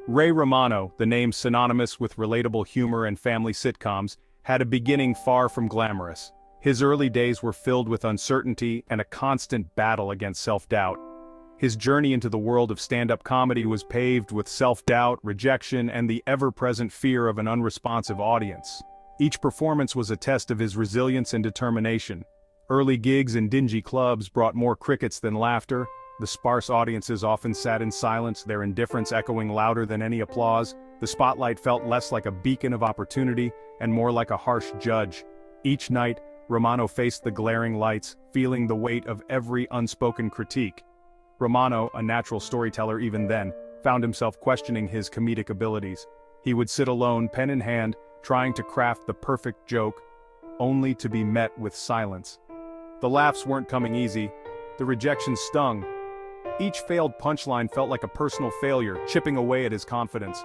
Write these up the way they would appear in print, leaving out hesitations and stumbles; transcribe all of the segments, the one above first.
Ray Romano, the name synonymous with relatable humor and family sitcoms, had a beginning far from glamorous. His early days were filled with uncertainty and a constant battle against self-doubt. His journey into the world of stand-up comedy was paved with self-doubt, rejection, and the ever-present fear of an unresponsive audience. Each performance was a test of his resilience and determination. Early gigs in dingy clubs brought more crickets than laughter. The sparse audiences often sat in silence, their indifference echoing louder than any applause. The spotlight felt less like a beacon of opportunity and more like a harsh judge. Each night, Romano faced the glaring lights, feeling the weight of every unspoken critique. Romano, a natural storyteller even then, found himself questioning his comedic abilities. He would sit alone, pen in hand, trying to craft the perfect joke, only to be met with silence. The laughs weren't coming easy. The rejection stung. Each failed punchline felt like a personal failure, chipping away at his confidence.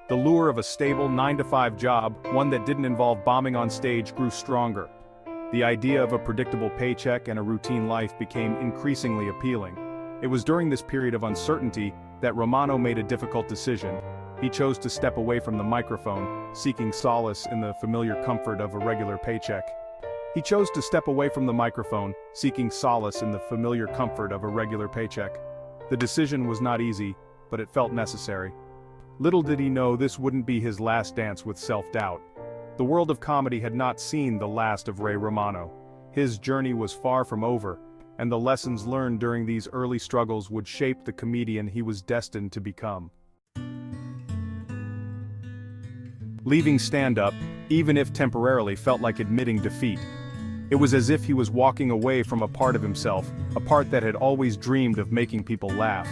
The lure of a stable 9-to-5 job, one that didn't involve bombing on stage, grew stronger. The idea of a predictable paycheck and a routine life became increasingly appealing. It was during this period of uncertainty that Romano made a difficult decision. He chose to step away from the microphone, seeking solace in the familiar comfort of a regular paycheck. The decision was not easy, but it felt necessary. Little did he know this wouldn't be his last dance with self-doubt. The world of comedy had not seen the last of Ray Romano. His journey was far from over, and the lessons learned during these early struggles would shape the comedian he was destined to become. Leaving stand-up, even if temporarily, felt like admitting defeat. It was as if he was walking away from a part of himself, a part that had always dreamed of making people laugh.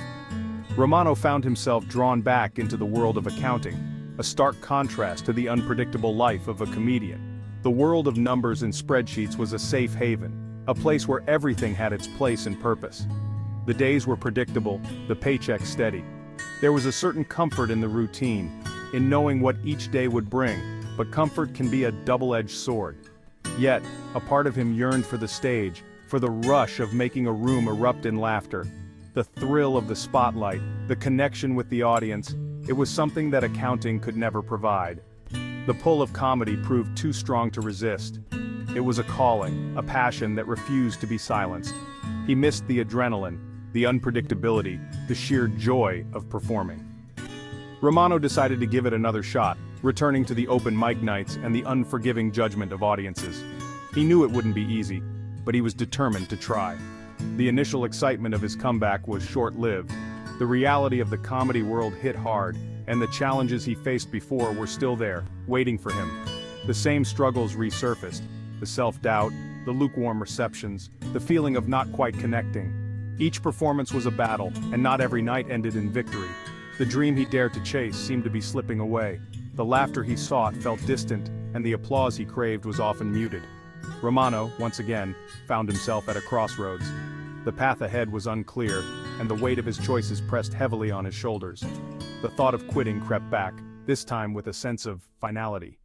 Romano found himself drawn back into the world of accounting, a stark contrast to the unpredictable life of a comedian. The world of numbers and spreadsheets was a safe haven, a place where everything had its place and purpose. The days were predictable, the paycheck steady. There was a certain comfort in the routine, in knowing what each day would bring, but comfort can be a double-edged sword. Yet, a part of him yearned for the stage, for the rush of making a room erupt in laughter. The thrill of the spotlight, the connection with the audience, it was something that accounting could never provide. The pull of comedy proved too strong to resist. It was a calling, a passion that refused to be silenced. He missed the adrenaline, the unpredictability, the sheer joy of performing. Romano decided to give it another shot, returning to the open mic nights and the unforgiving judgment of audiences. He knew it wouldn't be easy, but he was determined to try. The initial excitement of his comeback was short-lived. The reality of the comedy world hit hard, and the challenges he faced before were still there, waiting for him. The same struggles resurfaced: the self-doubt, the lukewarm receptions, the feeling of not quite connecting. Each performance was a battle, and not every night ended in victory. The dream he dared to chase seemed to be slipping away. The laughter he sought felt distant, and the applause he craved was often muted. Romano, once again, found himself at a crossroads. The path ahead was unclear, and the weight of his choices pressed heavily on his shoulders. The thought of quitting crept back, this time with a sense of finality.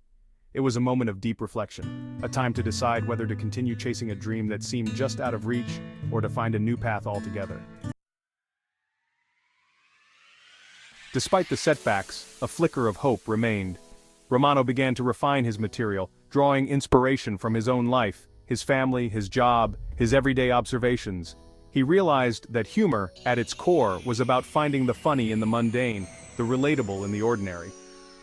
It was a moment of deep reflection, a time to decide whether to continue chasing a dream that seemed just out of reach, or to find a new path altogether. Despite the setbacks, a flicker of hope remained. Romano began to refine his material, drawing inspiration from his own life, his family, his job, his everyday observations. He realized that humor, at its core, was about finding the funny in the mundane, the relatable in the ordinary.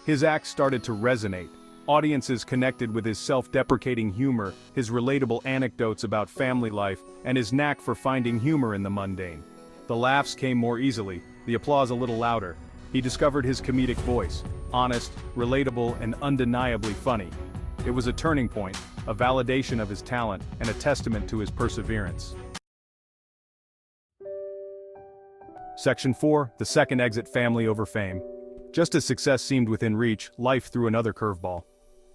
His act started to resonate. Audiences connected with his self-deprecating humor, his relatable anecdotes about family life, and his knack for finding humor in the mundane. The laughs came more easily, the applause a little louder. He discovered his comedic voice, honest, relatable, and undeniably funny. It was a turning point, a validation of his talent, and a testament to his perseverance. Section 4, The Second Exit: Family Over Fame. Just as success seemed within reach, life threw another curveball.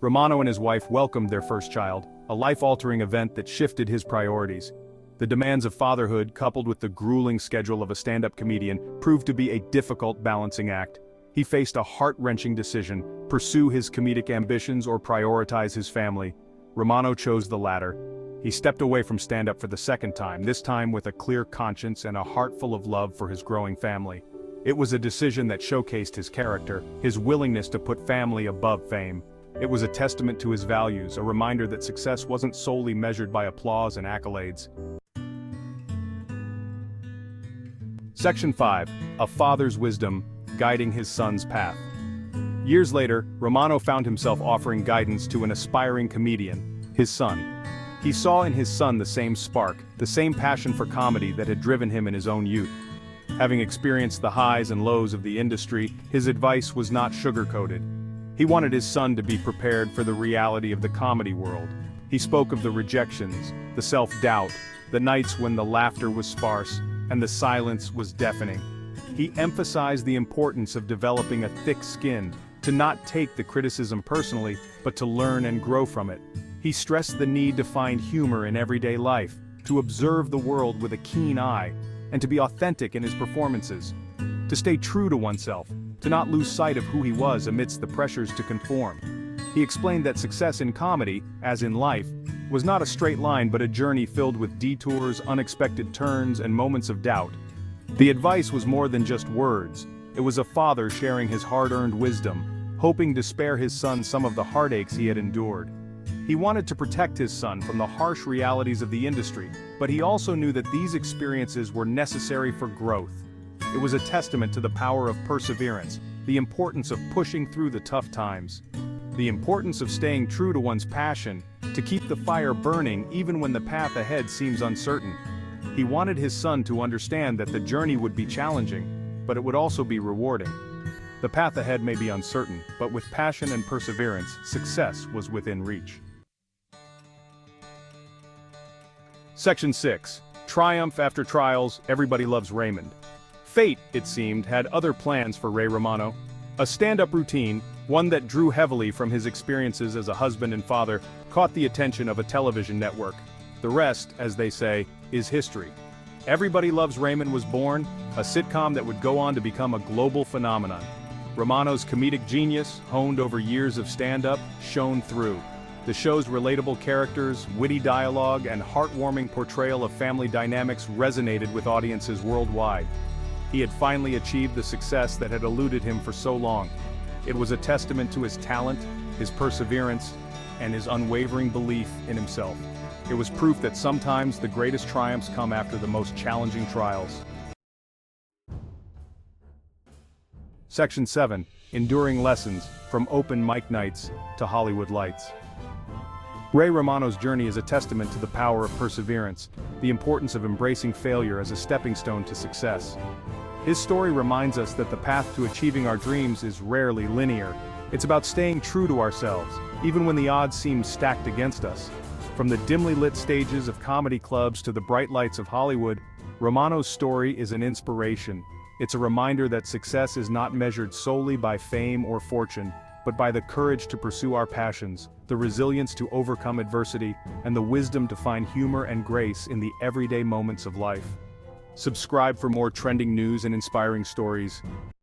Romano and his wife welcomed their first child, a life-altering event that shifted his priorities. The demands of fatherhood, coupled with the grueling schedule of a stand-up comedian, proved to be a difficult balancing act. He faced a heart-wrenching decision: pursue his comedic ambitions or prioritize his family. Romano chose the latter. He stepped away from stand-up for the second time, this time with a clear conscience and a heart full of love for his growing family. It was a decision that showcased his character, his willingness to put family above fame. It was a testament to his values, a reminder that success wasn't solely measured by applause and accolades. Section 5. A father's wisdom, guiding his son's path. Years later, Romano found himself offering guidance to an aspiring comedian, his son. He saw in his son the same spark, the same passion for comedy that had driven him in his own youth. Having experienced the highs and lows of the industry, his advice was not sugar-coated. He wanted his son to be prepared for the reality of the comedy world. He spoke of the rejections, the self-doubt, the nights when the laughter was sparse, and the silence was deafening. He emphasized the importance of developing a thick skin, to not take the criticism personally, but to learn and grow from it. He stressed the need to find humor in everyday life, to observe the world with a keen eye, and to be authentic in his performances. To stay true to oneself, to not lose sight of who he was amidst the pressures to conform. He explained that success in comedy, as in life, was not a straight line but a journey filled with detours, unexpected turns, and moments of doubt. The advice was more than just words. It was a father sharing his hard-earned wisdom, hoping to spare his son some of the heartaches he had endured. He wanted to protect his son from the harsh realities of the industry, but he also knew that these experiences were necessary for growth. It was a testament to the power of perseverance, the importance of pushing through the tough times, the importance of staying true to one's passion, to keep the fire burning even when the path ahead seems uncertain. He wanted his son to understand that the journey would be challenging, but it would also be rewarding. The path ahead may be uncertain, but with passion and perseverance, success was within reach. Section 6. Triumph after trials, Everybody Loves Raymond. Fate, it seemed, had other plans for Ray Romano. A stand-up routine, one that drew heavily from his experiences as a husband and father, caught the attention of a television network. The rest, as they say, is history. Everybody Loves Raymond was born, a sitcom that would go on to become a global phenomenon. Romano's comedic genius, honed over years of stand-up, shone through. The show's relatable characters, witty dialogue, and heartwarming portrayal of family dynamics resonated with audiences worldwide. He had finally achieved the success that had eluded him for so long. It was a testament to his talent, his perseverance, and his unwavering belief in himself. It was proof that sometimes the greatest triumphs come after the most challenging trials. Section 7. Enduring lessons, from open mic nights to Hollywood lights. Ray Romano's journey is a testament to the power of perseverance, the importance of embracing failure as a stepping stone to success. His story reminds us that the path to achieving our dreams is rarely linear. It's about staying true to ourselves, even when the odds seem stacked against us. From the dimly lit stages of comedy clubs to the bright lights of Hollywood, Romano's story is an inspiration. It's a reminder that success is not measured solely by fame or fortune, but by the courage to pursue our passions, the resilience to overcome adversity, and the wisdom to find humor and grace in the everyday moments of life. Subscribe for more trending news and inspiring stories.